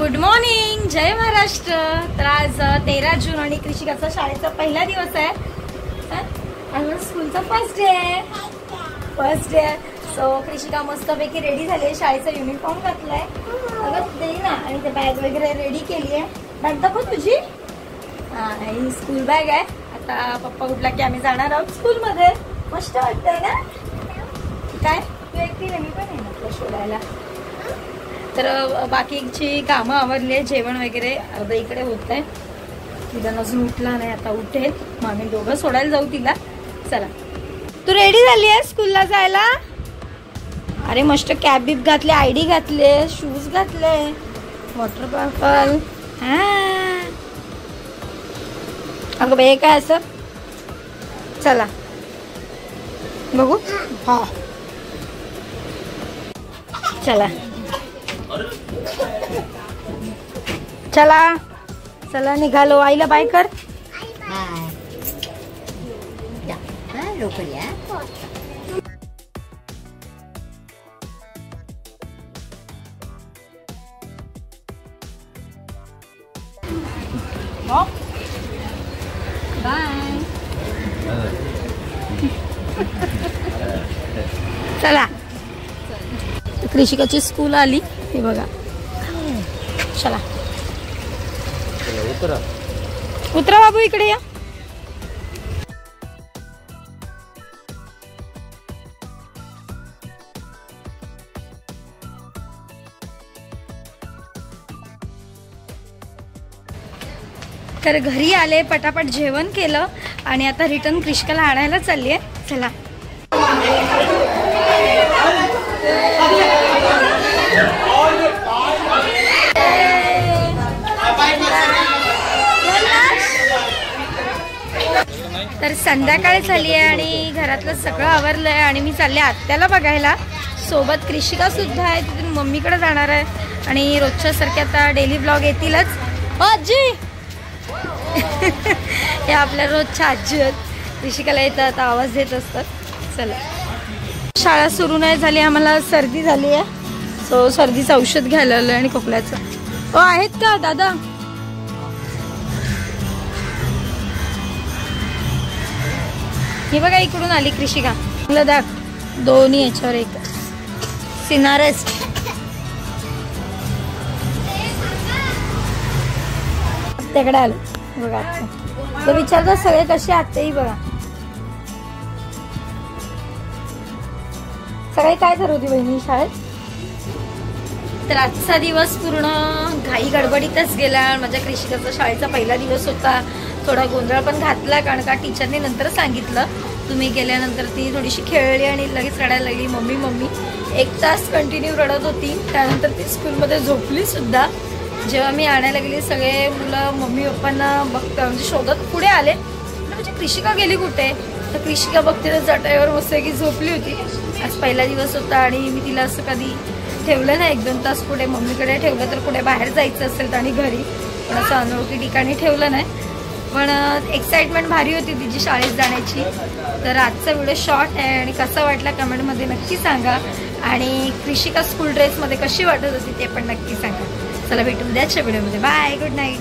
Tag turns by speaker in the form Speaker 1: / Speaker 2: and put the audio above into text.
Speaker 1: Good morning, जय महाराष्ट्र। तर आज 13 जून आणि कृषिकाचा शाळेचा पहिला दिवस आहे। आज स्कूलचा फर्स्ट डे आहे। सो कृषिका मस्तपैकी रेडी झाली आहे, शाळेचा युनिफॉर्म घातलाय दे ना आणि ते बॅग वगैरे रेडी केली आहे। बॅग दाखव तुझी। ही स्कूल बॅग आहे। आता पप्पा उठला की आम्ही जाणार आहोत स्कूल मध्ये। मस्त वाटतंय ना? काय तू एकटी नाही, मी पण आहे ना शोधायला। तर बाकीची कामं आवरली आहे, जेवण वगैरे अर्धा इकडे होत आहे। तिला अजून उठला नाही, आता उठेल मग आम्ही दोघं सोडायला जाऊ तिला। चला, तू रेडी झाली आहे स्कूलला जायला? अरे मस्त कॅप बीप घातले, आयडी घातले, शूज घातले, वॉटर बॉटल। अगं बाई काय असं? चला बघू। हा चला चला चला निघालो। आईला बाय कर।
Speaker 2: लवकर या।
Speaker 1: बाय। चला, कृषिकाची स्कूल आली हे बघा। चला उतरा बाबू, इकडे या। तर घरी आले, पटापट जेवण केलं आणि आता रिटर्न कृषिकाला आणायला चालली आहे। चला तर संध्याकाळ झाली आहे आणि घरातलं सगळं आवरलंय आणि मी चालले आत्याला बघायला। सोबत कृषिका सुद्धा आहे, तिथून मम्मीकडे जाणार आहे आणि रोजच्या सारख्या आता डेली ब्लॉग येतीलच। आजी हे आपल्या रोजच्या आजी आहेत, कृषिकाला येतात, आवाज देत असतात। चला, शाळा सुरू नाही झाली, आम्हाला सर्दी झाली आहे। सो सर्दीचं औषध घ्यायला आलं आणि खोकल्याचं। आहेत का दादा? हे बघा इकडून आली कृषिका। दाख दोन्ही याच्यावर एक सिनारेस्ट। त्याकडे आलो बघा। तो विचारतो सगळे कसे आहात तेही बघा। सगळे काय ठरवते बहिणी शाळेत? तर आजचा दिवस पूर्ण घाई गडबडीतच गेला। माझ्या कृषिकाचा शाळेचा पहिला दिवस होता। थोडा गोंधळ पण घातला, कारण का टीचरने नंतर सांगितलं तुम्ही गेल्यानंतर ती थोडीशी खेळली आणि लगेच रडायला लागली, मम्मी मम्मी। 1 तास कंटिन्यू रडत होती। त्यानंतर ती स्कूलमध्ये झोपली सुद्धा। जेव्हा मी आणायला गेली सगळे मुलं मम्मी पप्पांना बघता म्हणजे शोधत पुढे आले, म्हणजे कृषिका गेली कुठे? तर कृषिका बघते तर चटईवर मस्त की झोपली होती। आज पहिला दिवस होता आणि मी तिला असं कधी ठेवलं नाही 1-2 तास पुढे। मम्मीकडे ठेवलं तर कुठे बाहेर जायचं असेल तर आणि घरी, पण असं अनोळखी ठिकाणी ठेवलं नाही। पण एक्साइटमेंट भारी होती तिची शाळेत जाण्याची। तर आजचा व्हिडिओ शॉर्ट आहे आणि कसा वाटला कमेंटमध्ये नक्की सांगा आणि कृषिका स्कूल ड्रेसमध्ये कशी वाटत होती ते पण नक्की सांगा। चला भेटू उद्याच्या व्हिडिओमध्ये। Bye, good night.